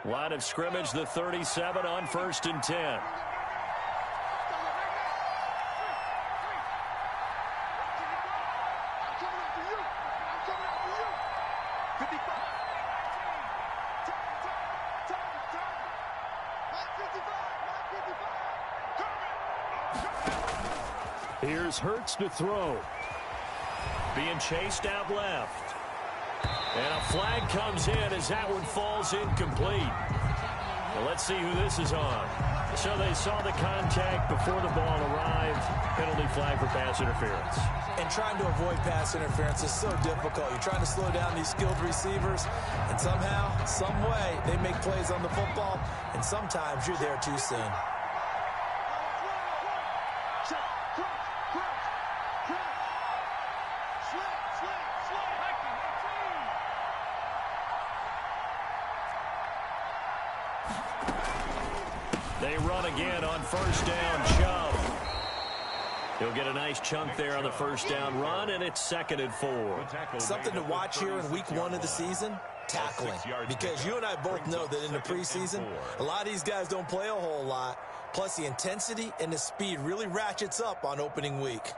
Line of scrimmage, the 37 on 1st and 10. Here's Hurts to throw. Being chased out left. And a flag comes in as that one falls incomplete. Well, let's see who this is on. So they saw the contact before the ball arrived. Penalty flag for pass interference. And trying to avoid pass interference is so difficult. You're trying to slow down these skilled receivers, and somehow, some way, they make plays on the football, and sometimes you're there too soon. They run again on 1st down. Chubb. He'll get a nice chunk there on the 1st down run, and it's 2nd and 4. Something to watch here in week 1 of the season, tackling. Because you and I both know that in the preseason, a lot of these guys don't play a whole lot. Plus, the intensity and the speed really ratchets up on opening week.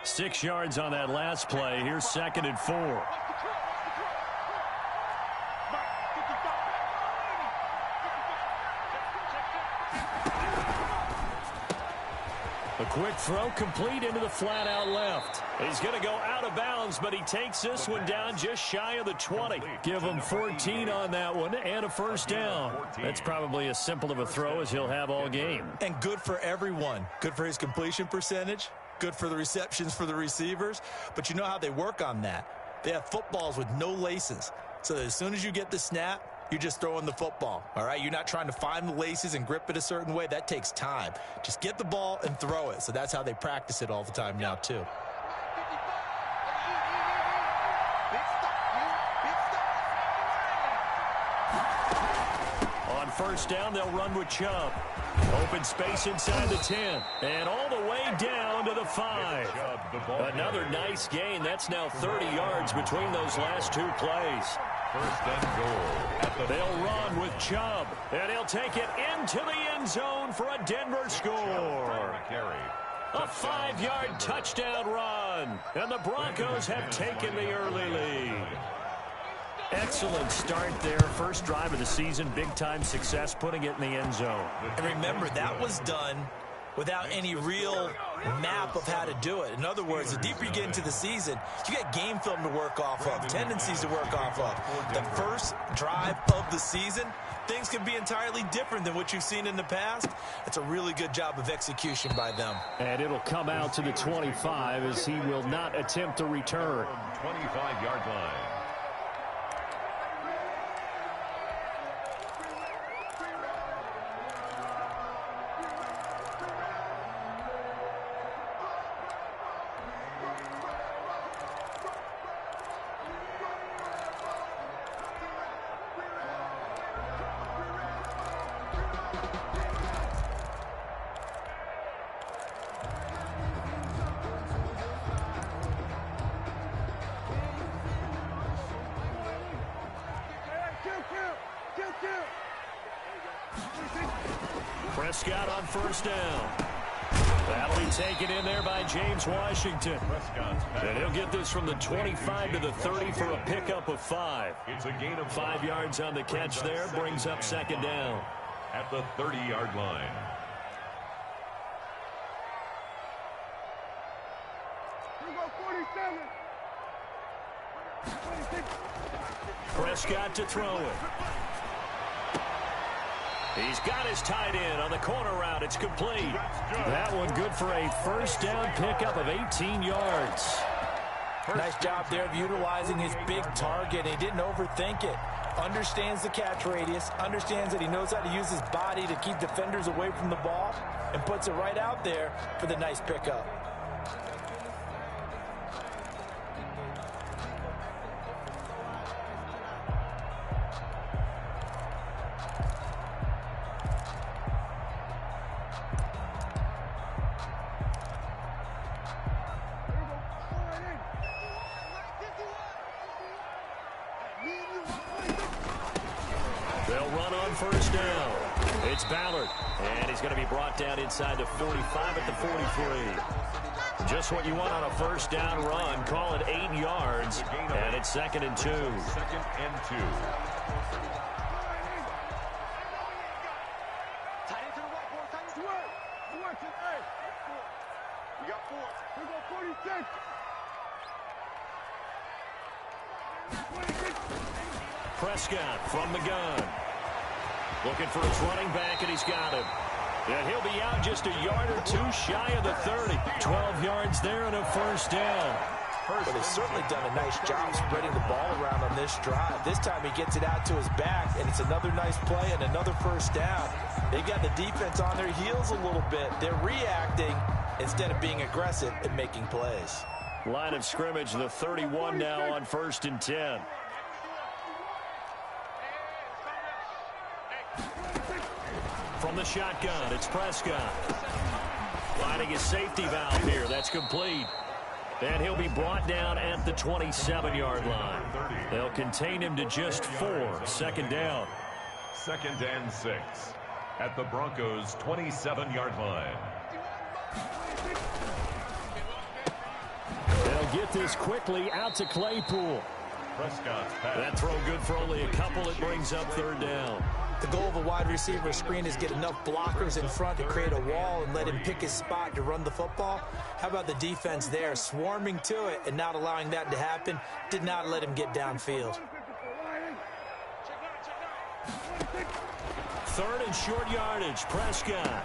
Six yards on that last play. Here's 2nd and 4. A quick throw complete into the flat out left. He's going to go out of bounds, but he takes this one down just shy of the 20. Give him 14 on that one and a 1st down. That's probably as simple of a throw as he'll have all game. And good for everyone. Good for his completion percentage. Good for the receptions for the receivers. But you know how they work on that. They have footballs with no laces. So that as soon as you get the snap, you're just throwing the football, all right? You're not trying to find the laces and grip it a certain way. That takes time. Just get the ball and throw it. So that's how they practice it all the time now, too. On 1st down, they'll run with Chubb. Open space inside the 10. And all the way down to the 5. Another nice gain. That's now 30 yards between those last two plays. 1st and goal. They'll run with Chubb, and he'll take it into the end zone for a Denver score. A 5-yard touchdown run, and the Broncos have taken the early lead. Excellent start there. First drive of the season, big-time success, putting it in the end zone. And remember, that was done without any real map of how to do it. In other words, the deeper you get into the season, you got game film to work off of, tendencies to work off of. The first drive of the season, things can be entirely different than what you've seen in the past. It's a really good job of execution by them. And it'll come out to the 25 as he will not attempt to return. 25-yard line. Prescott on 1st down. That'll be taken in there by James Washington. And he'll get this from the 25 to the 30 for a pickup of 5. It's a gain of 5 yards on the catch there. Brings up 2nd down. At the 30-yard line. Prescott to throw it. He's got his tight end on the corner route. It's complete. That one good for a 1st down pickup of 18 yards. Nice job there of utilizing his big target. He didn't overthink it. Understands the catch radius. Understands that he knows how to use his body to keep defenders away from the ball. And puts it right out there for the nice pickup. They'll run on first down. It's Ballard, and he's going to be brought down inside the 45 at the 43. Just what you want on a first down run. Call it 8 yards, and it's 2nd and 2. 2nd and 2. Prescott from the gun. Looking for his running back, and he's got him. And he'll be out just a yard or two shy of the 30. 12 yards there and a first down. But they've certainly done a nice job spreading the ball around on this drive. This time he gets it out to his back, and it's another nice play and another first down. They've got the defense on their heels a little bit. They're reacting instead of being aggressive and making plays. Line of scrimmage, the 31 now on 1st and 10. From the shotgun, it's Prescott. Finding his safety valve here. That's complete. And he'll be brought down at the 27-yard line. They'll contain him to just 4. 2nd down. 2nd and 6 at the Broncos' 27-yard line. They'll get this quickly out to Claypool. Prescott's pass. That throw good for only a couple. It brings up 3rd down. The goal of a wide receiver screen is get enough blockers in front to create a wall and let him pick his spot to run the football. How about the defense there, swarming to it and not allowing that to happen? Did not let him get downfield. 3rd and short yardage. Prescott.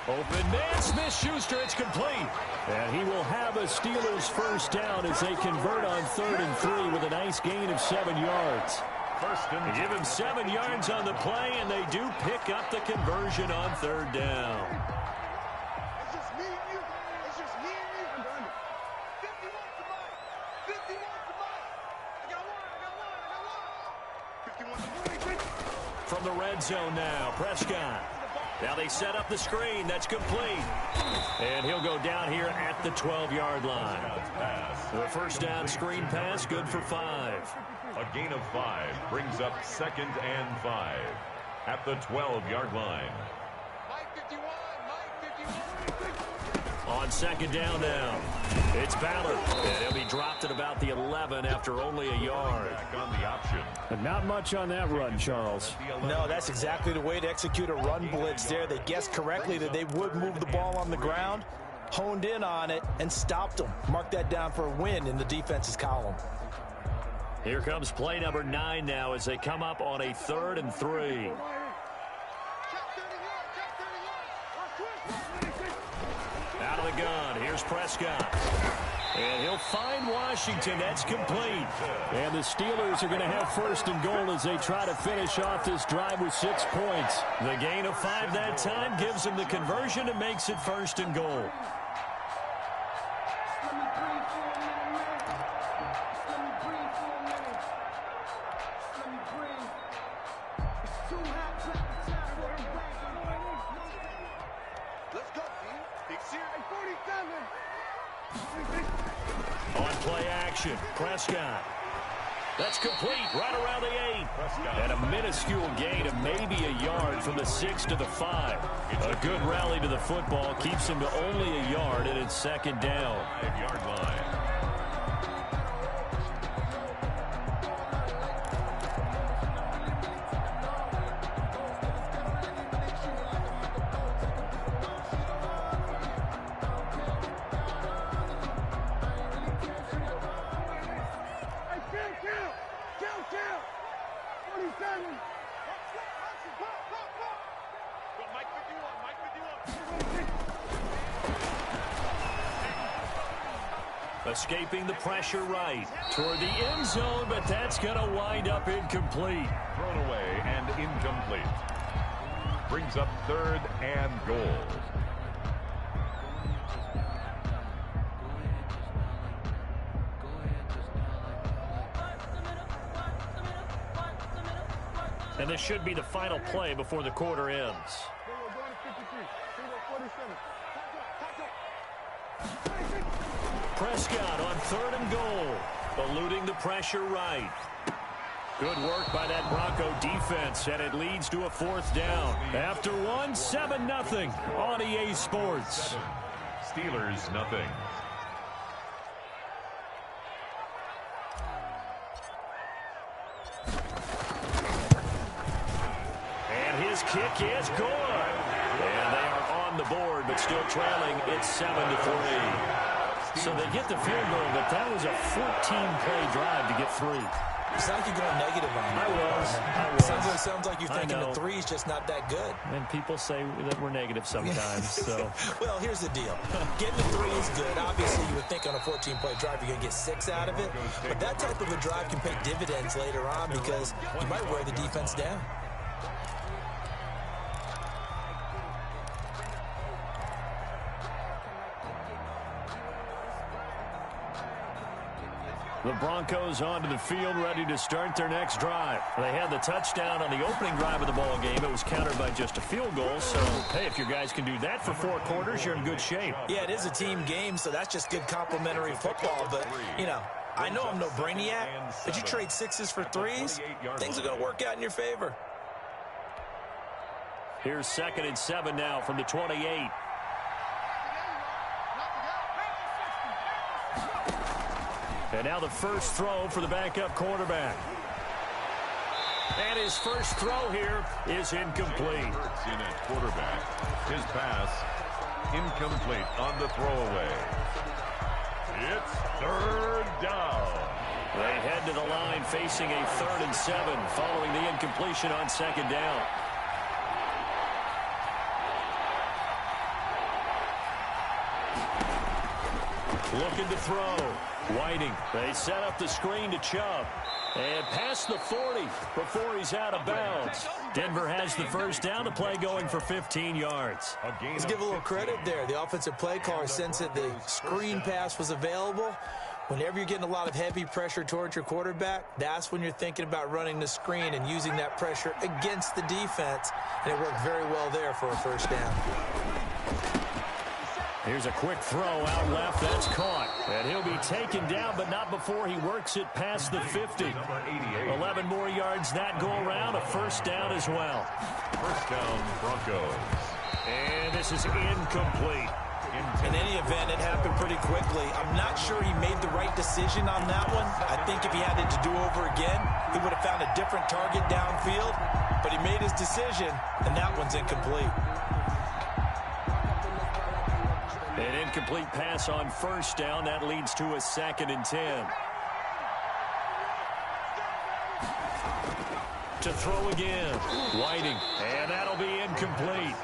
Open man, Smith-Schuster. It's complete. And he will have a Steelers first down as they convert on 3rd and 3 with a nice gain of 7 yards. They give him 7 yards on the play, and they do pick up the conversion on 3rd down. It's just me and you. It's just me and you. 51 to mine. 51 to mine. I got one. 51 to mine. From the red zone now, Prescott. Now they set up the screen. That's complete. And he'll go down here at the 12-yard line. The first down screen pass, good for 5. A gain of 5 brings up 2nd and 5 at the 12-yard line. Mike 51. Mike 51. On 2nd down now, it's Ballard. And he'll be dropped at about the 11 after only a yard. Back on the option. But not much on that run, Charles. No, that's exactly the way to execute a run blitz there. They guessed correctly that they would move the ball on the ground, honed in on it, and stopped them. Mark that down for a win in the defense's column. Here comes play number 9 now as they come up on a 3rd and 3. Out of the gun, here's Prescott. And he'll find Washington. That's complete. And the Steelers are going to have 1st and goal as they try to finish off this drive with 6 points. The gain of 5 that time gives them the conversion and makes it 1st and goal. Let's go, team. Big series. 47. On play action, Prescott. That's complete right around the 8. And a minuscule gain of maybe a yard from the 6 to the 5. A good rally to the football keeps him to only a yard, and it's 2nd down. 5-yard line. Escaping the pressure right toward the end zone, but that's going to wind up incomplete. Thrown away and incomplete. Brings up 3rd and goal. And this should be the final play before the quarter ends. Prescott on 3rd and goal, eluding the pressure right. Good work by that Bronco defense, and it leads to a 4th down. After one, 7-0 on EA Sports. Steelers, nothing. And his kick is good. And they are on the board, but still trailing. It's 7-3. So they get the field goal, but that was a 14-play drive to get 3. It's like you're going negative on me. I was. Sounds like you're thinking the 3 is just not that good. And people say that we're negative sometimes. So, well, here's the deal. Getting the 3 is good. Obviously, you would think on a 14-play drive you're going to get 6 out of it. But that type of a drive can pay dividends later on because you might wear the defense down. the Broncos onto the field, ready to start their next drive. They had the touchdown on the opening drive of the ball game. It was countered by just a field goal. So, hey, if your guys can do that for 4 quarters, you're in good shape. Yeah, it is a team game, so that's just good complimentary football. But, you know, I know I'm no brainiac, but you trade 6s for 3s, things are going to work out in your favor. Here's 2nd and 7 now from the 28. And now the first throw for the backup quarterback. And his first throw here is incomplete. In at quarterback. His pass incomplete on the throwaway. It's 3rd down. They head to the line facing a 3rd and 7 following the incompletion on 2nd down. Looking to throw. Whiting. They set up the screen to Chubb. And past the 40 before he's out of bounds. Denver has the first down, to play going for 15 yards. Let's give a little credit there. The offensive play caller sensed that the screen pass was available. Whenever you're getting a lot of heavy pressure towards your quarterback, that's when you're thinking about running the screen and using that pressure against the defense. And it worked very well there for a first down. Here's a quick throw out left. That's caught. And he'll be taken down, but not before he works it past the 50. 11 more yards that go around. A first down as well. First down, Broncos. And this is incomplete. In any event, it happened pretty quickly. I'm not sure he made the right decision on that one. I think if he had it to do over again, he would have found a different target downfield. But he made his decision, and that one's incomplete. An incomplete pass on first down. That leads to a 2nd and 10. To throw again. Whiting. And that'll be incomplete.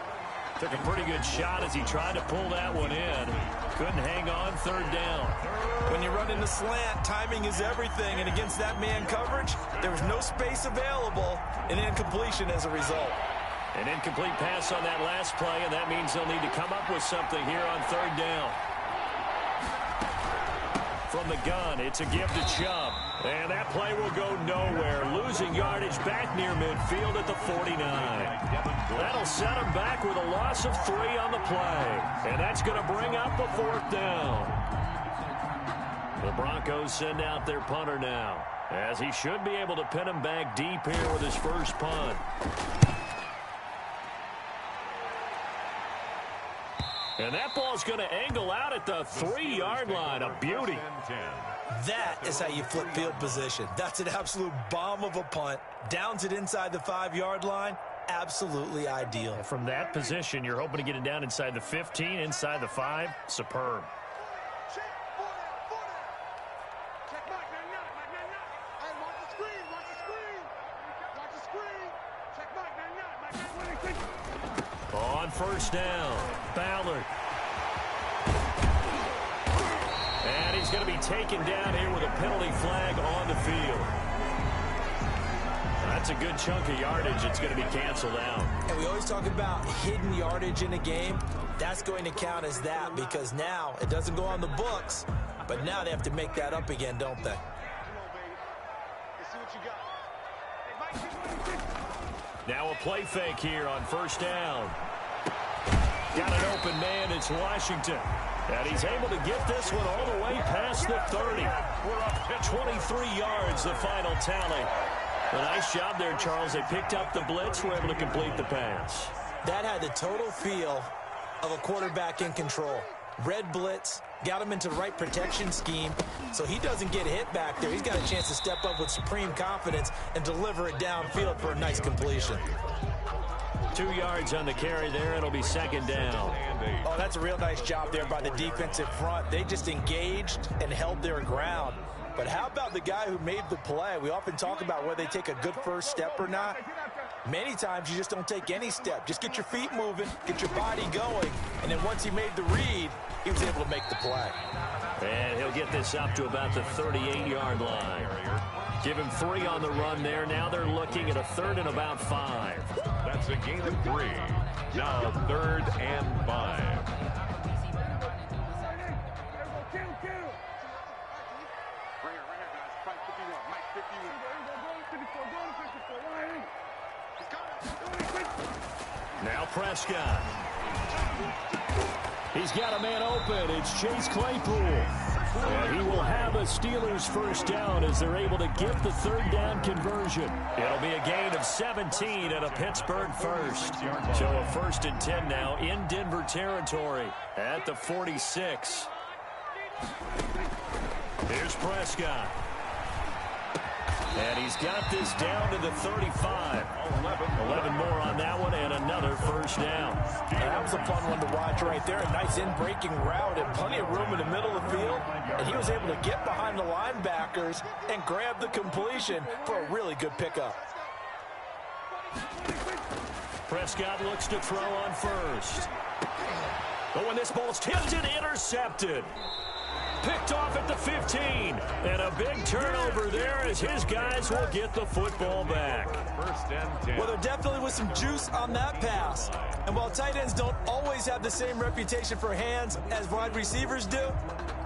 Took a pretty good shot as he tried to pull that one in. Couldn't hang on. 3rd down. When you run in the slant, timing is everything. And against that man coverage, there was no space available. An incompletion as a result. An incomplete pass on that last play, and that means they'll need to come up with something here on 3rd down. From the gun, it's a give to Chubb. And that play will go nowhere. Losing yardage back near midfield at the 49. That'll set him back with a loss of 3 on the play. And that's going to bring up a 4th down. The Broncos send out their punter now, as he should be able to pin him back deep here with his first punt. And that ball's going to angle out at the 3-yard line. A beauty. That is how you flip field position. That's an absolute bomb of a punt. Downs it inside the 5-yard line. Absolutely ideal. From that position, you're hoping to get it down inside the 15, inside the 5. Superb. On first down, Ballard. And he's going to be taken down here with a penalty flag on the field. That's a good chunk of yardage. It's going to be canceled out. And we always talk about hidden yardage in a game. That's going to count as that because now it doesn't go on the books, but now they have to make that up again, don't they? Now a play fake here on first down. Got an open man. It's Washington. And he's able to get this one all the way past the 30. We're up to 23 yards, the final tally. A nice job there, Charles. They picked up the blitz, were able to complete the pass. That had the total feel of a quarterback in control. Red blitz, got him into the right protection scheme, so he doesn't get hit back there. He's got a chance to step up with supreme confidence and deliver it downfield for a nice completion. 2 yards on the carry there. It'll be second down. Oh, that's a real nice job there by the defensive front. They just engaged and held their ground. But how about the guy who made the play? We often talk about whether they take a good first step or not. Many times you just don't take any step. Just get your feet moving, get your body going, and then once he made the read, he was able to make the play. And he'll get this up to about the 38-yard line. Give him 3 on the run there. Now they're looking at a 3rd and about 5. That's a gain of 3. Now 3rd and 5. Now Prescott. He's got a man open. It's Chase Claypool. And he will have a Steelers first down as they're able to get the 3rd down conversion. It'll be a gain of 17 and a Pittsburgh first. So a 1st and 10 now in Denver territory at the 46. Here's Prescott. And he's got this down to the 35. 11 more on that one and another first down. And that was a fun one to watch right there. A nice in-breaking route and plenty of room in the middle of the field. And he was able to get behind the linebackers and grab the completion for a really good pickup. Prescott looks to throw on first. Oh, and this ball's tipped and intercepted. Picked off at the 15. And a big turnover there as his guys will get the football back. 1st and 10. Well, there definitely was some juice on that pass. And while tight ends don't always have the same reputation for hands as wide receivers do,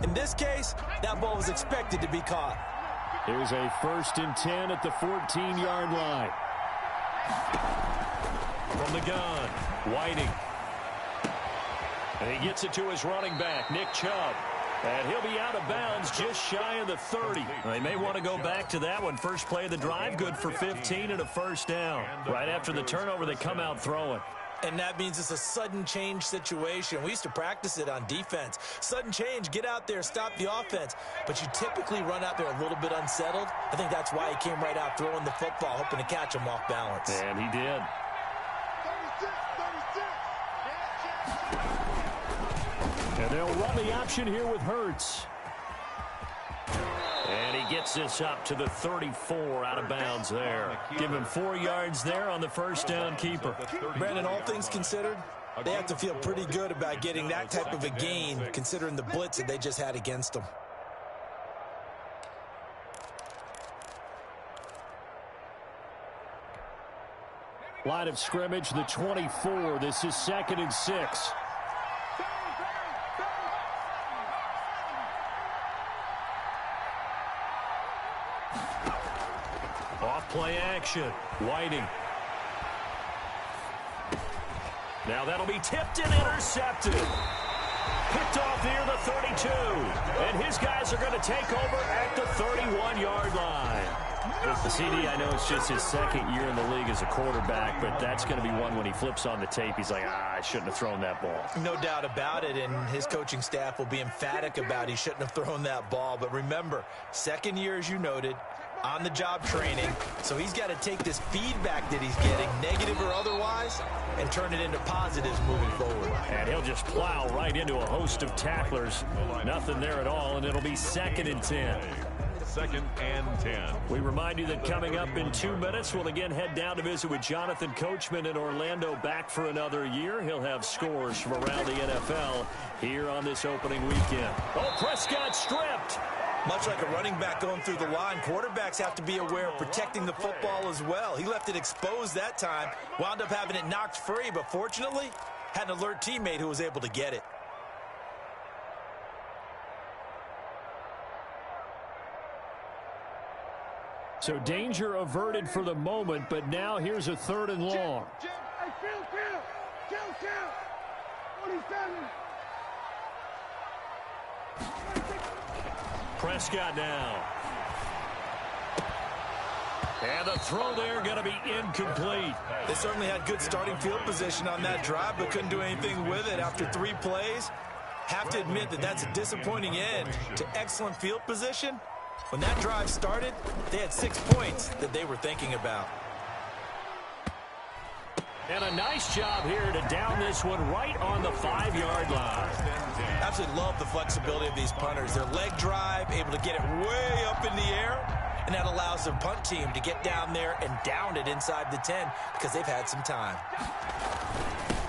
in this case, that ball was expected to be caught. Here's a 1st and 10 at the 14-yard line. From the gun, Whiting. And he gets it to his running back, Nick Chubb. And he'll be out of bounds just shy of the 30. They may want to go back to that one. First play of the drive, good for 15 and a first down. Right after the turnover, they come out throwing. And that means it's a sudden change situation. We used to practice it on defense. Sudden change, get out there, stop the offense. But you typically run out there a little bit unsettled. I think that's why he came right out throwing the football, hoping to catch him off balance. And he did. 36. And they'll run the option here with Hurts. And he gets this up to the 34 out of bounds there. Give him 4 yards there on the first down keeper. Brandon, all things considered, they have to feel pretty good about getting that type of a gain, considering the blitz that they just had against them. Line of scrimmage, the 24. This is 2nd and 6. Play action. Whiting. Now that'll be tipped and intercepted. Picked off near the 32. And his guys are going to take over at the 31-yard line. The CD, I know it's just his 2nd year in the league as a quarterback, but that's going to be one when he flips on the tape. He's like, I shouldn't have thrown that ball. No doubt about it, and his coaching staff will be emphatic about he shouldn't have thrown that ball. But remember, 2nd year, as you noted, on-the-job training, so he's got to take this feedback that he's getting, negative or otherwise, and turn it into positives moving forward. And he'll just plow right into a host of tacklers. Nothing there at all, and it'll be 2nd and 10. 2nd and 10. We remind you that coming up in 2 minutes, we'll again head down to visit with Jonathan Coachman in Orlando, back for another year. He'll have scores from around the NFL here on this opening weekend. Oh, Prescott stripped. Much like a running back going through the line, quarterbacks have to be aware of protecting the football as well. He left it exposed that time, wound up having it knocked free, but fortunately, had an alert teammate who was able to get it. So danger averted for the moment, but now here's a 3rd and long. Hey, kill. 47. Prescott now. And the throw there going to be incomplete. They certainly had good starting field position on that drive, but couldn't do anything with it after 3 plays. Have to admit that that's a disappointing end to excellent field position. When that drive started, they had 6 points that they were thinking about. And a nice job here to down this one right on the 5-yard line. Absolutely love the flexibility of these punters. Their leg drive, able to get it way up in the air, and that allows the punt team to get down there and down it inside the 10 because they've had some time.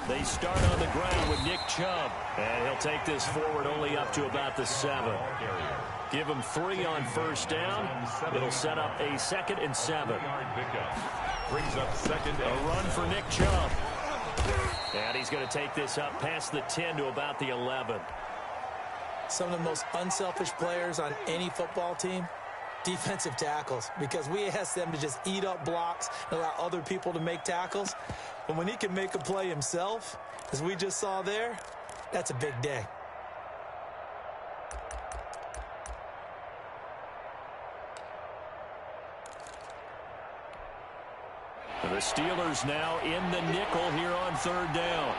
They start on the ground with Nick Chubb, and he'll take this forward only up to about the 7. Give him 3 on first down. It'll set up a 2nd and 7. Brings up 2nd A run for Nick Chubb. And he's going to take this up past the 10 to about the 11. Some of the most unselfish players on any football team, defensive tackles, because we ask them to just eat up blocks and allow other people to make tackles. But when he can make a play himself, as we just saw there, that's a big day. The Steelers now in the nickel here on 3rd down.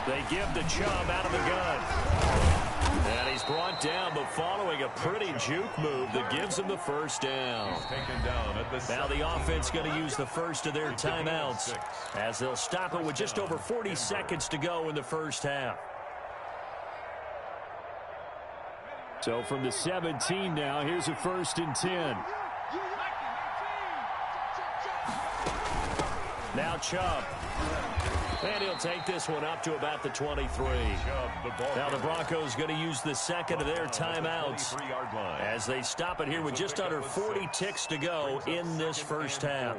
They give the Chubb out of the gun. And he's brought down, but following a pretty juke move that gives him the first down. Now the offense going to use the first of their timeouts as they'll stop it with just over 40 seconds to go in the first half. So from the 17 now, here's a 1st and 10. Now Chubb. And he'll take this one up to about the 23. Now the Broncos going to use the 2nd of their timeouts as they stop it here with just under 40 ticks to go in this first half.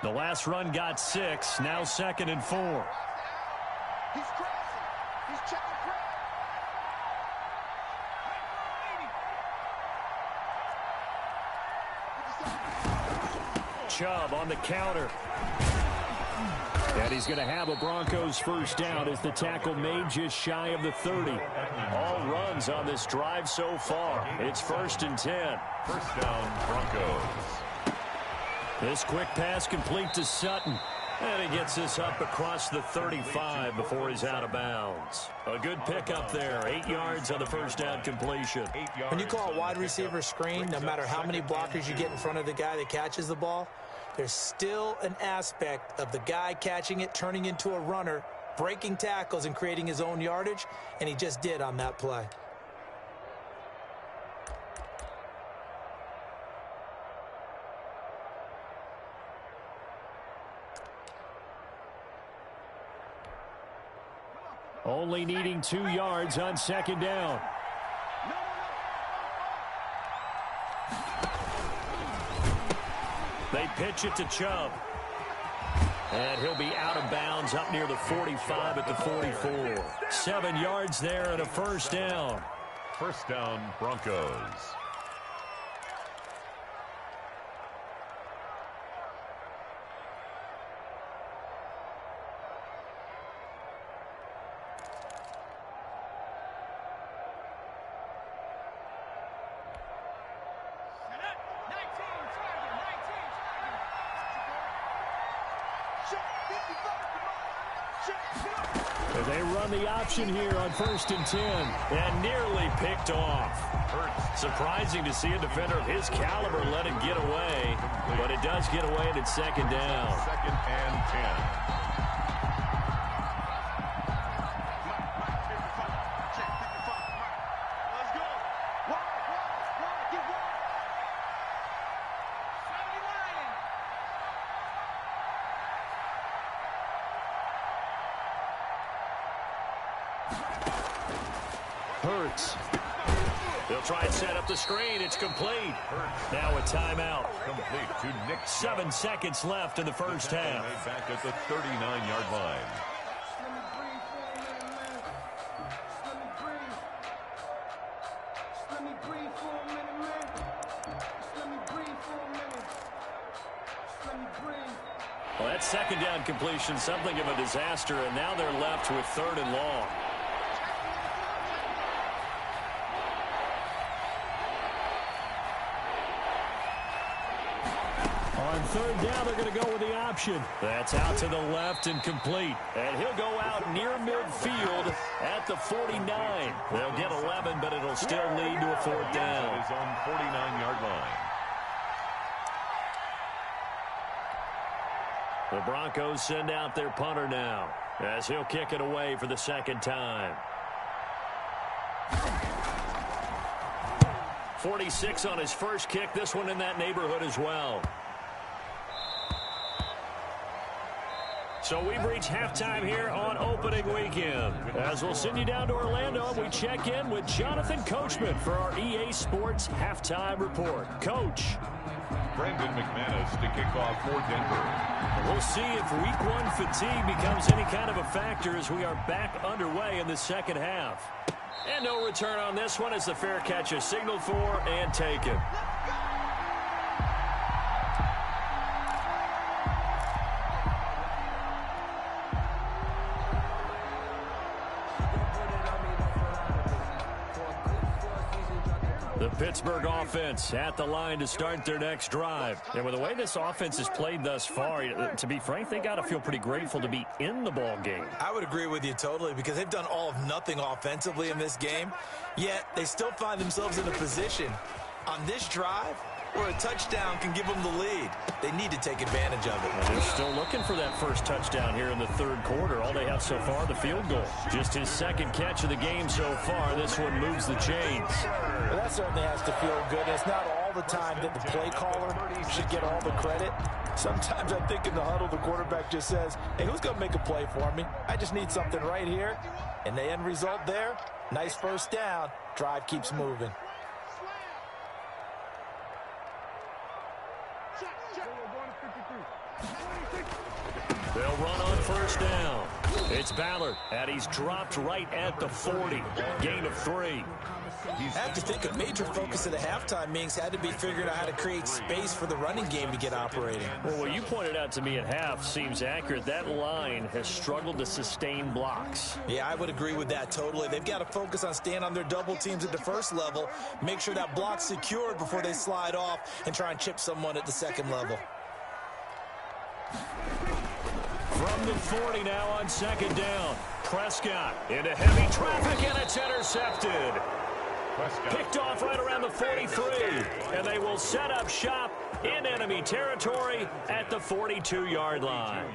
The last run got 6. Now 2nd and 4. He's crazy. He's checking crazy. Chubb on the counter. And he's going to have a Broncos first down as the tackle made just shy of the 30. All runs on this drive so far. It's 1st and 10. First down, Broncos. This quick pass complete to Sutton. And he gets this up across the 35 before he's out of bounds. A good pickup there. 8 yards on the first down completion. When you call a wide receiver screen, no matter how many blockers you get in front of the guy that catches the ball, there's still an aspect of the guy catching it, turning into a runner, breaking tackles and creating his own yardage, and he just did on that play. Only needing 2 yards on 2nd down. They pitch it to Chubb. And he'll be out of bounds up near the 45 at the 44. 7 yards there and a first down. First down, Broncos. They run the option here on 1st and 10 and nearly picked off. Surprising to see a defender of his caliber let it get away, but it does get away and it's 2nd down. 2nd and 10. Hurts. They'll try and set up the screen. It's complete. Now a timeout. Complete to Nick. 7 seconds left in the first half. Back at the 39-yard line. Well, that second down completion, something of a disaster, and now they're left with 3rd and long. On 3rd down, they're going to go with the option. That's out to the left and complete. And he'll go out near midfield at the 49. They'll get 11, but it'll still lead to a 4th down. Is on 49-yard line. The Broncos send out their punter now as he'll kick it away for the 2nd time. 46 on his first kick. This one in that neighborhood as well. So we've reached halftime here on opening weekend. As we'll send you down to Orlando, we check in with Jonathan Coachman for our EA Sports Halftime Report. Coach. Brandon McManus to kick off for Denver. We'll see if week 1 fatigue becomes any kind of a factor as we are back underway in the second half. And no return on this one as the fair catch is signaled for and taken. The Pittsburgh offense at the line to start their next drive. And with the way this offense has played thus far, to be frank, they got to feel pretty grateful to be in the ball game. I would agree with you totally because they've done all of nothing offensively in this game, yet they still find themselves in a position on this drive where a touchdown can give them the lead. They need to take advantage of it. Well, they're still looking for that first touchdown here in the 3rd quarter. All they have so far, the field goal. Just his 2nd catch of the game so far. This one moves the chains. Well, that certainly has to feel good. It's not all the time that the play caller should get all the credit. Sometimes I think in the huddle, the quarterback just says, hey, who's going to make a play for me? I just need something right here. And the end result there, nice first down. Drive keeps moving. They'll run on 1st down. It's Ballard, and he's dropped right at the 40. Gain of 3. I have to think a major focus of the halftime meetings had to be figuring out how to create space for the running game to get operating. Well, what you pointed out to me at half seems accurate. That line has struggled to sustain blocks. Yeah, I would agree with that totally. They've got to focus on staying on their double teams at the 1st level, make sure that block's secured before they slide off and try and chip someone at the 2nd level. From the 40 now on 2nd down. Prescott into heavy traffic, and it's intercepted. Prescott. Picked off right around the 43, and they will set up shop in enemy territory at the 42-yard line.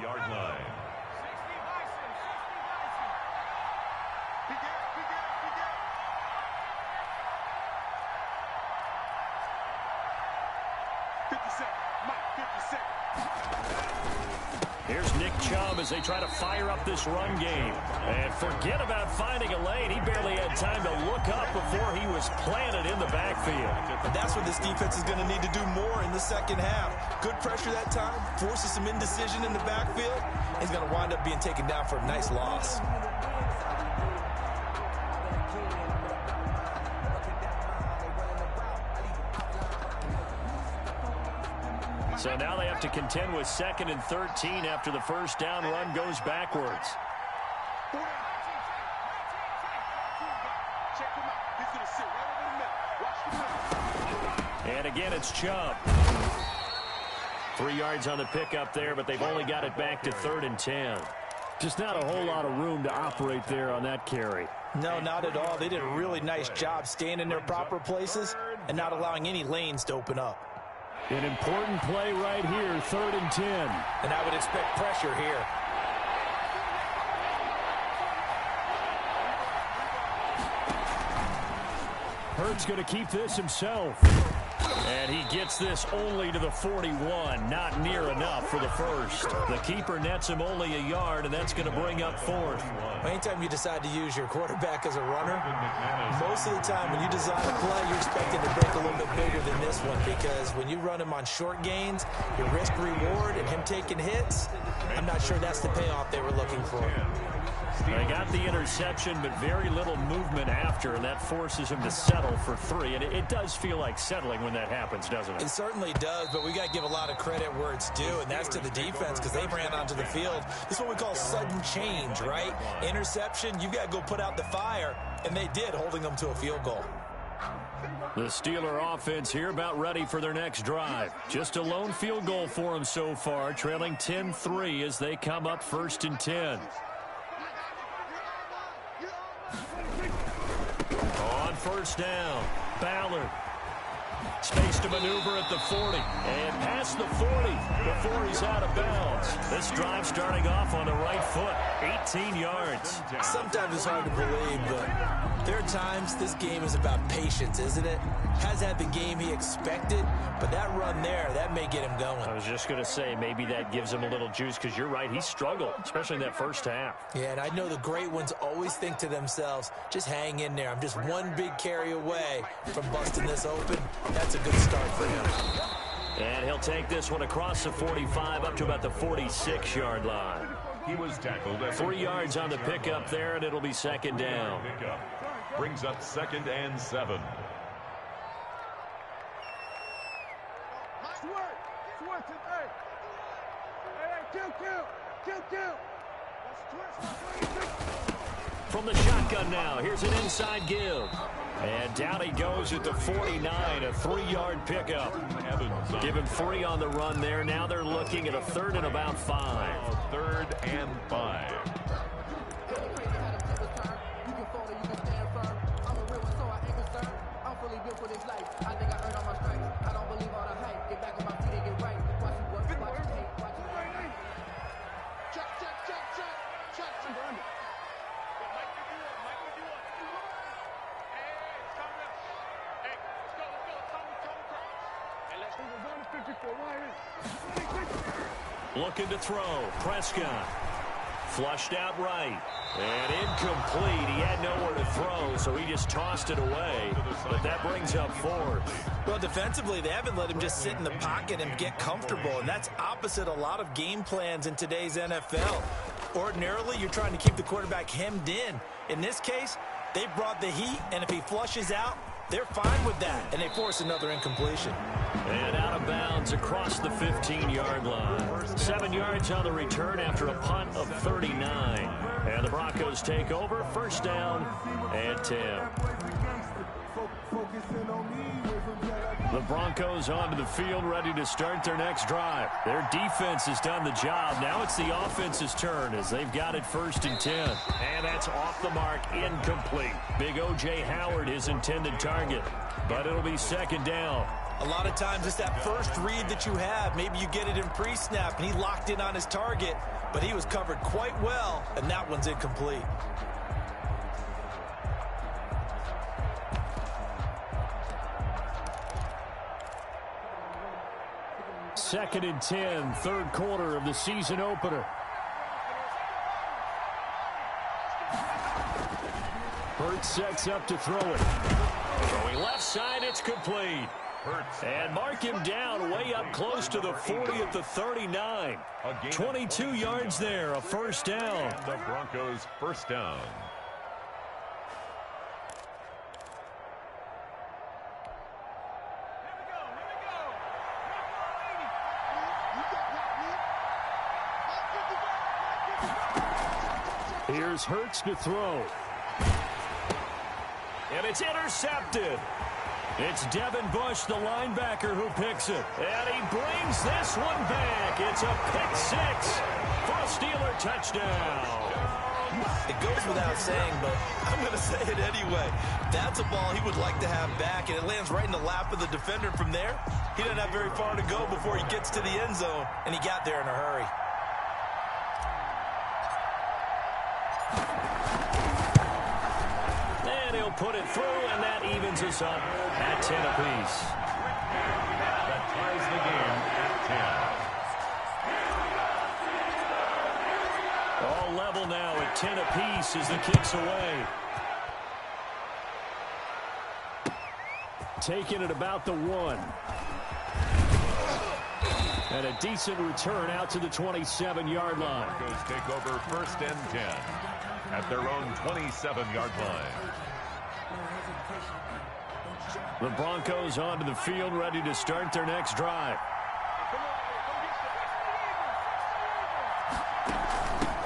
Here's Nick Chubb as they try to fire up this run game. And forget about finding a lane. He barely had time to look up before he was planted in the backfield. And that's what this defense is going to need to do more in the 2nd half. Good pressure that time, forces some indecision in the backfield. He's going to wind up being taken down for a nice loss. So now they have to contend with 2nd and 13 after the first down run goes backwards. And again, it's Chubb. 3 yards on the pickup there, but they've only got it back to 3rd and 10. Just not a whole lot of room to operate there on that carry. No, not at all. They did a really nice job staying in their proper places and not allowing any lanes to open up. An important play right here, 3rd and 10. And I would expect pressure here. Hurts going to keep this himself. And he gets this only to the 41. Not near enough for the first. The keeper nets him only a yard, and that's going to bring up 4th. Anytime you decide to use your quarterback as a runner, most of the time when you design a play, you're expecting to break a little bit bigger than this one because when you run him on short gains, your risk-reward and him taking hits, I'm not sure that's the payoff they were looking for. They got the interception, but very little movement after, and that forces him to settle for 3. And it does feel like settling when that happens, doesn't it? It certainly does, but we got to give a lot of credit where it's due, and that's to the defense because they ran onto the field. This is what we call sudden change, right? Interception, you got to go put out the fire, and they did, holding them to a field goal. The Steeler offense here about ready for their next drive. Just a lone field goal for them so far, trailing 10-3 as they come up 1st and 10. On 1st down, Ballard. Space to maneuver at the 40. And past the 40 before he's out of bounds. This drive starting off on the right foot. 18 yards. Sometimes it's hard to believe, but there are times this game is about patience, isn't it? Has had the game he expected, but that run there, that may get him going. I was just going to say, maybe that gives him a little juice because you're right, he struggled, especially in that first half. Yeah, and I know the great ones always think to themselves, just hang in there. I'm just one big carry away from busting this open. That's a good start for him. And he'll take this one across the 45 up to about the 46-yard line. He was tackled at 3 yards on the pickup there, and it'll be 2nd down. Brings up 2nd and 7. Swerve today. Hey, kill. From the shotgun now, here's an inside give. And down he goes at the 49, a 3-yard pickup. Give him 3 on the run there. Now they're looking at a 3rd and about 5. 3rd and 5. Looking to throw. Prescott. Flushed out right. And incomplete. He had nowhere to throw, so he just tossed it away. But that brings up 4th. Well, defensively, they haven't let him just sit in the pocket and get comfortable, and that's opposite a lot of game plans in today's NFL. Ordinarily, you're trying to keep the quarterback hemmed in. In this case, they brought the heat, and if he flushes out, they're fine with that, and they force another incompletion. And out of bounds across the 15-yard line. 7 yards on the return after a punt of 39. And the Broncos take over, 1st down and 10. The Broncos onto the field, ready to start their next drive. Their defense has done the job. Now it's the offense's turn as they've got it 1st and 10. And that's off the mark, incomplete. Big O.J. Howard, his intended target. But it'll be 2nd down. A lot of times it's that first read that you have. Maybe you get it in pre-snap, and he locked in on his target, but he was covered quite well, and that one's incomplete. Second and 10, 3rd quarter of the season opener. Hurts sets up to throw it. Throwing left side, it's complete. And mark him down way up close to the 40 at the 39. 22 yards there, a 1st down. The Broncos' 1st down. Here's Hurts to throw. And it's intercepted. It's Devin Bush, the linebacker, who picks it. And he brings this one back. It's a pick 6 for a Steeler touchdown. It goes without saying, but I'm going to say it anyway. That's a ball he would like to have back, and it lands right in the lap of the defender. From there, he doesn't have very far to go before he gets to the end zone, and he got there in a hurry. And he'll put it through, and that evens us up at 10 apiece. That ties the game at 10. All level now at 10 apiece as the kick's away. Taking it about the 1. And a decent return out to the 27-yard line. Broncos take over 1st and 10. at their own 27-yard line. The Broncos onto the field, ready to start their next drive.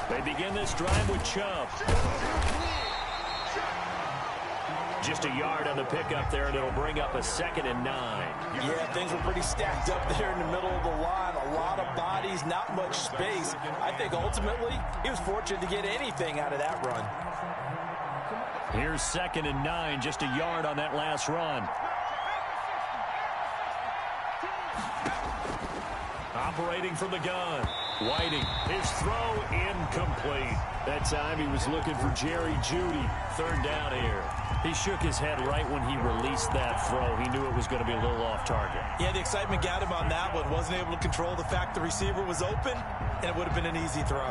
They begin this drive with Chubb. Just a yard on the pickup there, and it'll bring up a 2nd and 9. Yeah, things were pretty stacked up there in the middle of the line. A lot of bodies, not much space. I think ultimately he was fortunate to get anything out of that run. Here's 2nd and 9, just a yard on that last run. Operating from the gun. Whiting, his throw incomplete. That time he was looking for Jerry Jeudy. 3rd down here. He shook his head right when he released that throw. He knew it was going to be a little off target. Yeah, the excitement got him on that one. Wasn't able to control the fact the receiver was open, and it would have been an easy throw.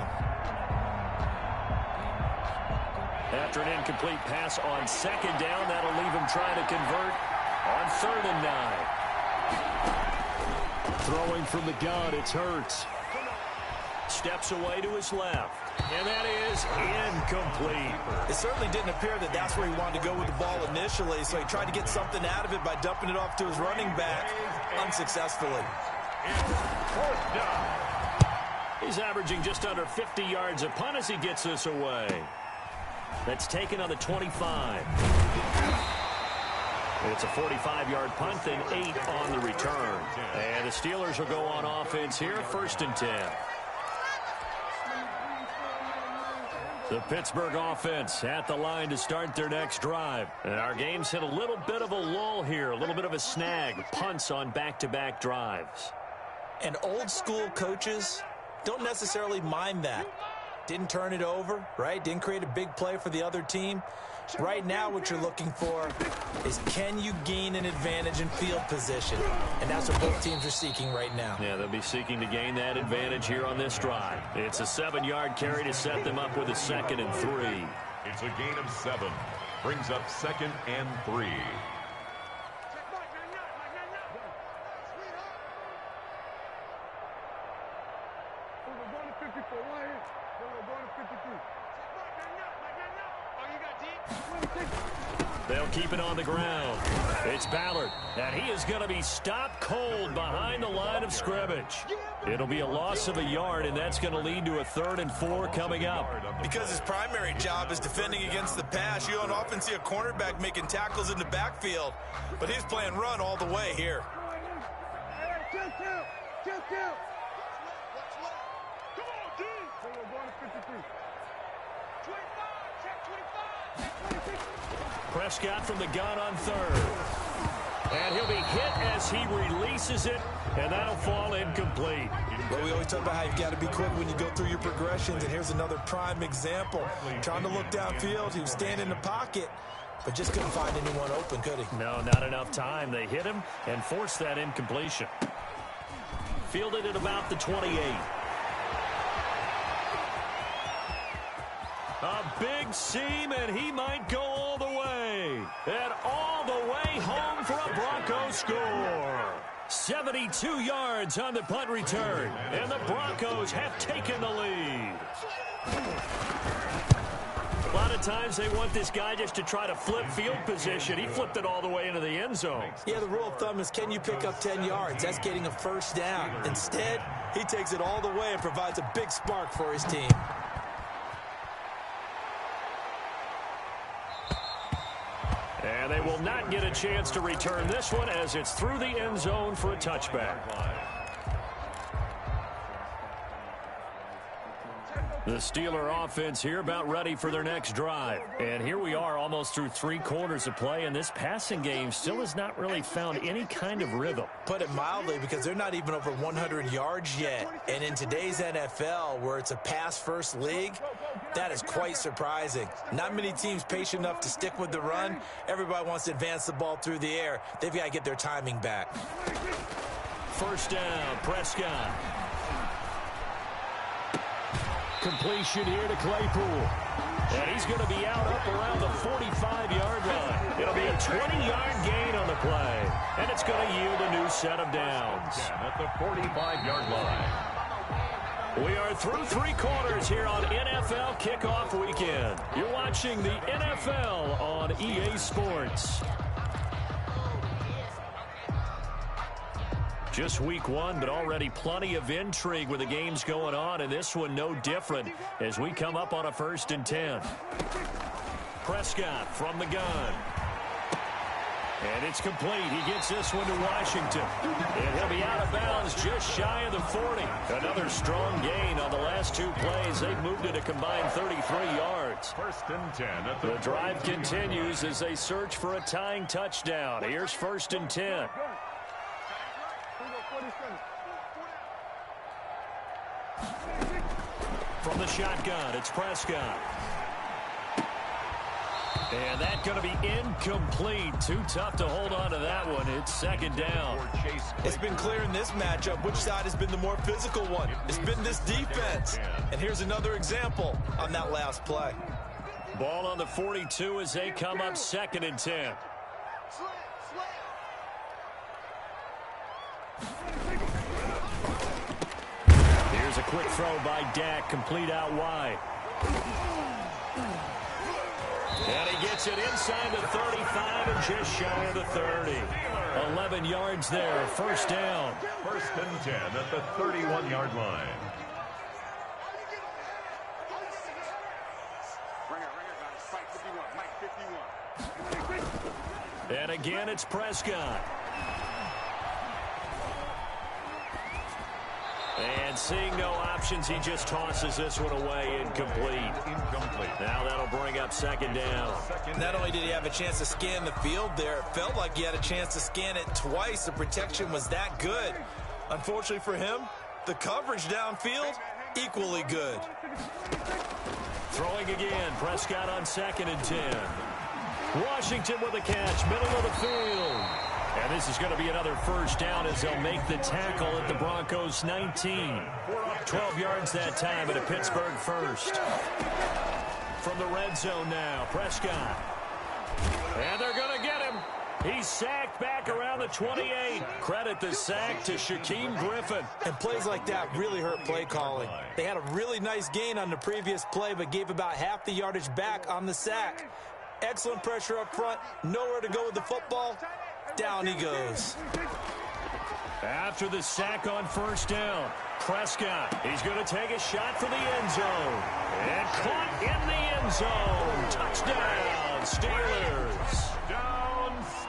After an incomplete pass on 2nd down, that'll leave him trying to convert on 3rd and 9. Throwing from the gun, it's Hurts. Steps away to his left. And that is incomplete. It certainly didn't appear that that's where he wanted to go with the ball initially, so he tried to get something out of it by dumping it off to his running back unsuccessfully. He's averaging just under 50 yards a punt as he gets this away. That's taken on the 25. It's a 45-yard punt, then 8 on the return. And the Steelers will go on offense here, 1st and 10. The Pittsburgh offense at the line to start their next drive. And our game's hit a little bit of a lull here, a little bit of a snag. Punts on back-to-back drives. And old-school coaches don't necessarily mind that. Didn't turn it over, right? Didn't create a big play for the other team. Right now what you're looking for is, can you gain an advantage in field position? And that's what both teams are seeking right now. Yeah, they'll be seeking to gain that advantage here on this drive. It's a 7-yard carry to set them up with a 2nd and 3. It's a gain of 7. Brings up 2nd and 3. They'll keep it on the ground. It's Ballard, and he is going to be stopped cold behind the line of scrimmage. It'll be a loss of a yard, and that's going to lead to a 3rd and 4 coming up. Because his primary job is defending against the pass, you don't often see a cornerback making tackles in the backfield. But he's playing run all the way here. Prescott from the gun on 3rd. And he'll be hit as he releases it, and that'll fall incomplete. Well, we always talk about how you've got to be quick when you go through your progressions, and here's another prime example. Trying to look downfield, he was standing in the pocket, but just couldn't find anyone open, could he? No, not enough time. They hit him and forced that incompletion. Fielded at about the 28. A big seam, and he might go all the way. And all the way home for a Broncos score. 72 yards on the punt return, and the Broncos have taken the lead. A lot of times they want this guy just to try to flip field position. He flipped it all the way into the end zone. Yeah, the rule of thumb is, can you pick up 10 yards? That's getting a 1st down. Instead, he takes it all the way and provides a big spark for his team. And they will not get a chance to return this one as it's through the end zone for a touchback. The Steeler offense here about ready for their next drive. And here we are almost through 3 quarters of play, and this passing game still has not really found any kind of rhythm. Put it mildly, because they're not even over 100 yards yet. And in today's NFL, where it's a pass-first league, that is quite surprising. Not many teams patient enough to stick with the run. Everybody wants to advance the ball through the air. They've got to get their timing back. 1st down, Prescott. Completion here to Claypool. And he's going to be out up around the 45-yard line. It'll be a 20-yard gain on the play. And it's going to yield a new set of downs. At the 45-yard line. We are through 3 quarters here on NFL Kickoff Weekend. You're watching the NFL on EA Sports. Just week 1, but already plenty of intrigue with the games going on, and this one no different as we come up on a 1st and 10. Prescott from the gun. And it's complete. He gets this one to Washington. And he'll be out of bounds just shy of the 40. Another strong gain on the last 2 plays. They've moved it a combined 33 yards. 1st and 10. The drive continues as they search for a tying touchdown. Here's 1st and 10. From the shotgun, it's Prescott. And that's going to be incomplete. Too tough to hold on to that one. It's 2nd down. It's been clear in this matchup which side has been the more physical one. It's been this defense. And here's another example on that last play. Ball on the 42 as they come up 2nd and 10. Here's a quick throw by Dak, complete out wide. And he gets it inside the 35 and just shy of the 30. 11 yards there, 1st down. 1st and 10 at the 31-yard line. And again, it's Prescott. And seeing no options, he just tosses this one away, incomplete. Now that'll bring up 2nd down. Not only did he have a chance to scan the field there, it felt like he had a chance to scan it twice. The protection was that good. Unfortunately for him, the coverage downfield, equally good. Throwing again, Prescott on 2nd and 10. Washington with a catch, middle of the field. And this is going to be another 1st down as they'll make the tackle at the Broncos 19. 12 yards that time at a Pittsburgh 1st. From the red zone now, Prescott. And they're going to get him. He's sacked back around the 28. Credit the sack to Shaquem Griffin. And plays like that really hurt play calling. They had a really nice gain on the previous play, but gave about half the yardage back on the sack. Excellent pressure up front. Nowhere to go with the football. Down he goes. After the sack on 1st down, Prescott, he's going to take a shot for the end zone. And caught in the end zone. Touchdown, Steelers.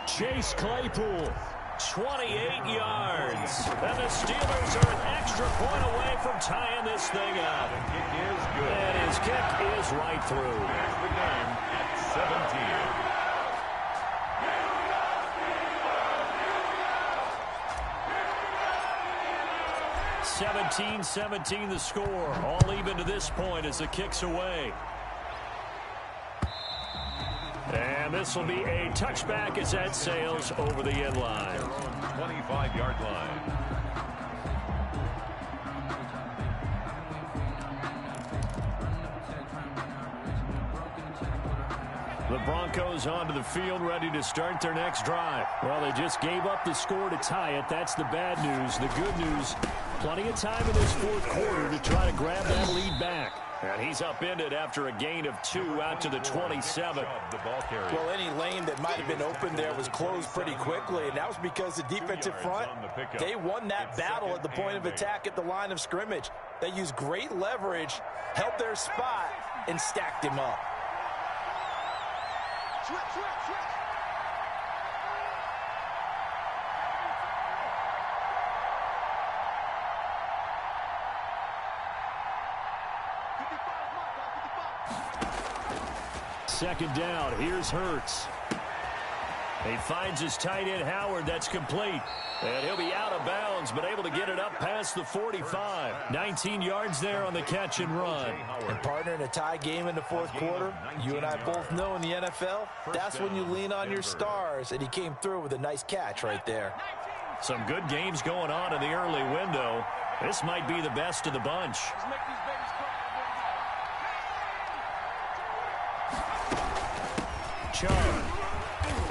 Chase Claypool, 28 yards. And the Steelers are an extra point away from tying this thing up. And his kick is right through. That's the game at 17. 17-17 the score. All even to this point as the kick's away. And this will be a touchback as that sails over the end line. 25-yard line. The Broncos onto the field, ready to start their next drive. Well, they just gave up the score to tie it. That's the bad news. The good news, plenty of time in this 4th quarter to try to grab that lead back. And he's upended after a gain of 2 out to the 27. Well, any lane that might have been open there was closed pretty quickly, and that was because the defensive front, they won that battle at the point of attack at the line of scrimmage. They used great leverage, held their spot, and stacked him up. Second down. Here's Hurts. He finds his tight end, Howard. That's complete. And he'll be out of bounds, but able to get it up past the 45. 19 yards there on the catch and run. And partner, in a tie game in the 4th quarter, you and I both know in the NFL, that's when you lean on your stars, and he came through with a nice catch right there. Some good games going on in the early window. This might be the best of the bunch. Chubb.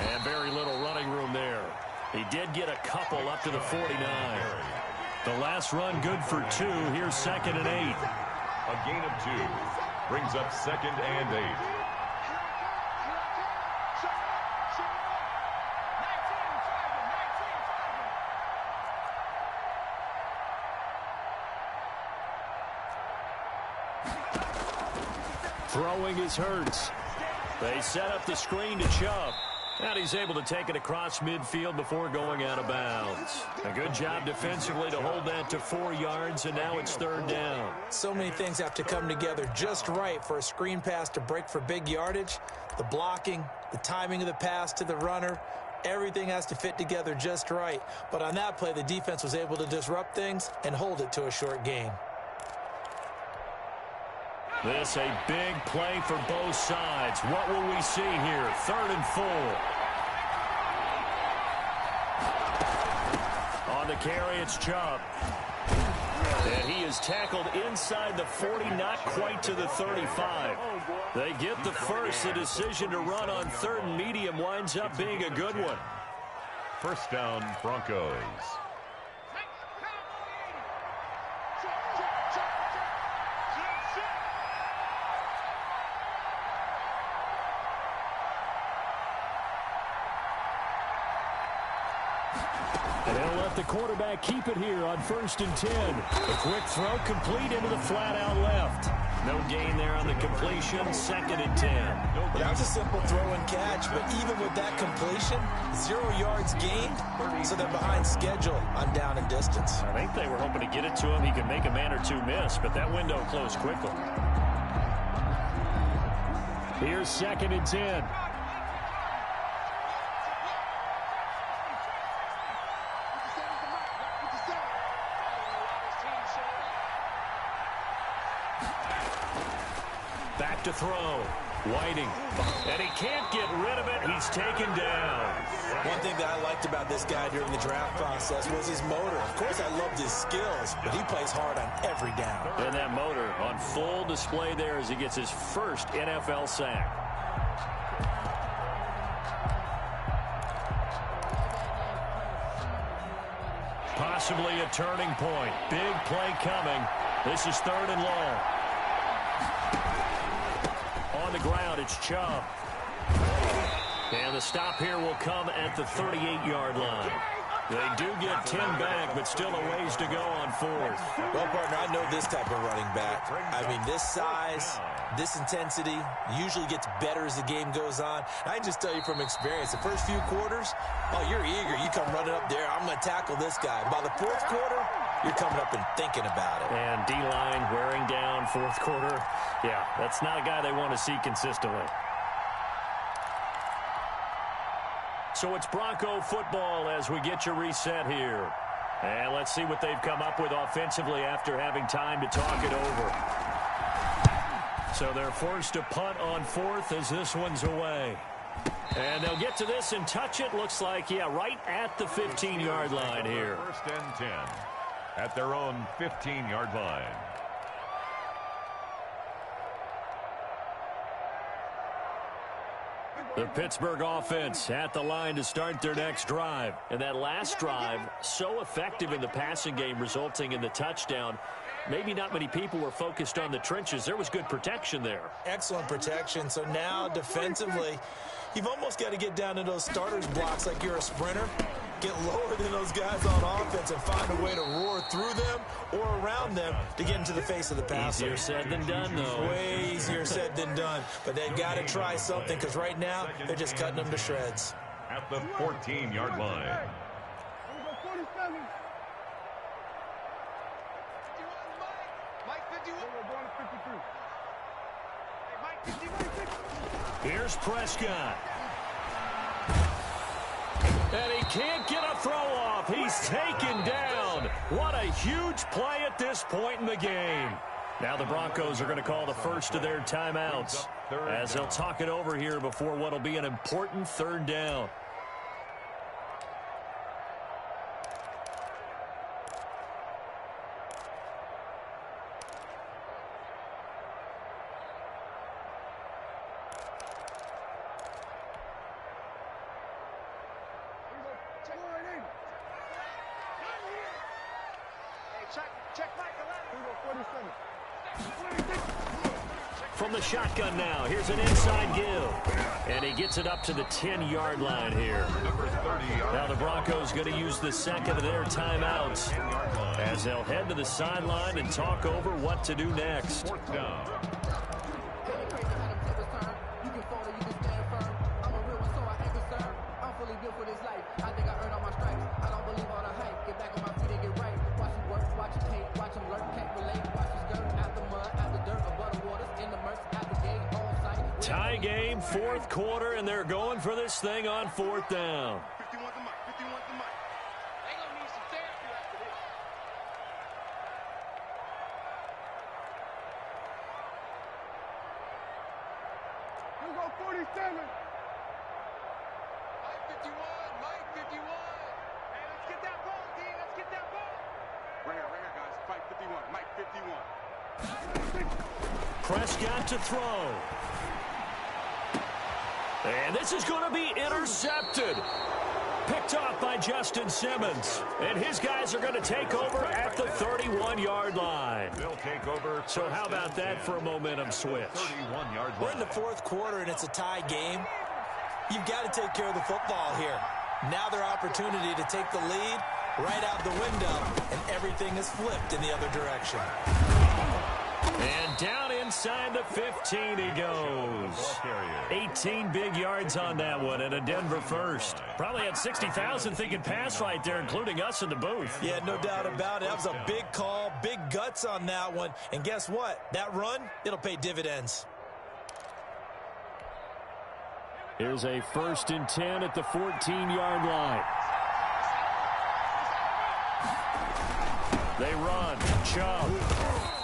And very little running room there. He did get a couple up to the 49. The last run good for 2. Here's 2nd and 8. A gain of 2 brings up 2nd and 8. Throwing is Hurts. They set up the screen to Chubb. And he's able to take it across midfield before going out of bounds. A good job defensively to hold that to 4 yards, and now it's 3rd down. So many things have to come together just right for a screen pass to break for big yardage. The blocking, the timing of the pass to the runner, everything has to fit together just right. But on that play, the defense was able to disrupt things and hold it to a short gain. This a big play for both sides. What will we see here? 3rd and 4. On the carry, it's Chubb. And he is tackled inside the 40, not quite to the 35. They get the first. The decision to run on 3rd and medium winds up being a good one. 1st down, Broncos. And he'll let the quarterback keep it here on 1st and 10. A quick throw complete into the flat out left. No gain there on the completion. 2nd and 10. That was a simple throw and catch, but even with that completion, 0 yards gained, so they're behind schedule on down and distance. I think they were hoping to get it to him. He could make a man or two miss, but that window closed quickly. Here's 2nd and 10. Back to throw. Whiting. And he can't get rid of it. He's taken down. One thing that I liked about this guy during the draft process was his motor. Of course, I loved his skills, but he plays hard on every down. And that motor on full display there as he gets his first NFL sack. Possibly a turning point. Big play coming. This is 3rd and long. On the ground, it's Chubb. And the stop here will come at the 38-yard line. They do get 10 back, but still a ways to go on 4th. Well, partner, I know this type of running back. I mean, this size, this intensity usually gets better as the game goes on. I can just tell you from experience, the first few quarters, oh, you're eager. You come running up there, I'm going to tackle this guy. By the 4th quarter, you're coming up and thinking about it. And D-line wearing down 4th quarter. Yeah, that's not a guy they want to see consistently. So it's Bronco football as we get you reset here. And let's see what they've come up with offensively after having time to talk it over. So they're forced to punt on 4th as this one's away. And they'll get to this and touch it. Looks like, yeah, right at the 15-yard line here. 1st and 10 at their own 15-yard line. The Pittsburgh offense at the line to start their next drive. And that last drive, so effective in the passing game, resulting in the touchdown. Maybe not many people were focused on the trenches. There was good protection there. Excellent protection. So now, defensively, you've almost got to get down to those starters blocks like you're a sprinter. Get lower than those guys on offense and find a way to roar through them or around them to get into the face of the passer. Easier said than done, though. Way easier said than done. But they've got to try something because right now they're just cutting them to shreds. At the 14-yard line. Here's Prescott. And he can't get a throw off. He's taken down. What a huge play at this point in the game. Now the Broncos are going to call the first of their timeouts as they'll talk it over here before what will be an important 3rd down. From the shotgun now, here's an inside give. And he gets it up to the 10-yard line here. Now the Broncos going to use the second of their timeouts as they'll head to the sideline and talk over what to do next. Fourth down. Tie game, fourth quarter, and they're going for this thing on fourth down. 51 to Mike. 51 to Mike. They gonna need some therapy after this. You go 47. Mike 51. Mike 51. Hey, let's get that ball, D. Let's get that ball. Right here, guys. Fight 51. Mike 51. Prescott to throw. And this is going to be intercepted. Picked off by Justin Simmons. And his guys are going to take over at the 31-yard line. They'll take over. So how about that for a momentum switch? 31-yard line. We're in the fourth quarter, and it's a tie game. You've got to take care of the football here. Now their opportunity to take the lead right out the window, and everything is flipped in the other direction. And down inside the 15 he goes. 18 big yards on that one, and a Denver first. Probably had 60,000 thinking pass right there, including us in the booth. Yeah, no doubt about it. That was a big call, big guts on that one. And guess what? That run, it'll pay dividends. Here's a 1st and 10 at the 14-yard line. They run. Chubb.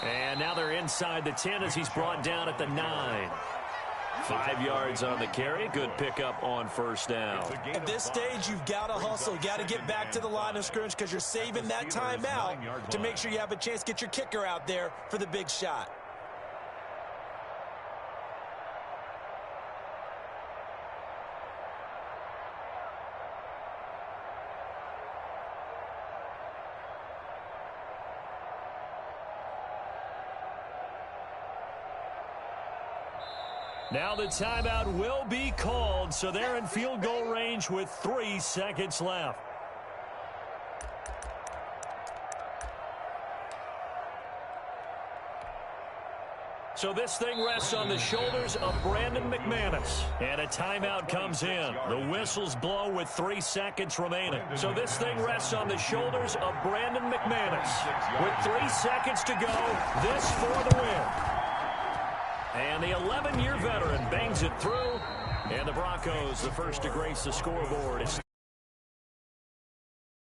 And now they're inside the 10 as he's brought down at the 9. 5 yards on the carry. Good pickup on first down. At this stage, you've got to hustle. Got to get back to the line of scrimmage because you're saving that timeout to make sure you have a chance to get your kicker out there for the big shot. Now the timeout will be called, so they're in field goal range with 3 seconds left. So this thing rests on the shoulders of Brandon McManus. And a timeout comes in. The whistles blow with 3 seconds remaining. So this thing rests on the shoulders of Brandon McManus. With 3 seconds to go, this for the win. And the 11-year veteran bangs it through. And the Broncos, the first to grace the scoreboard. It's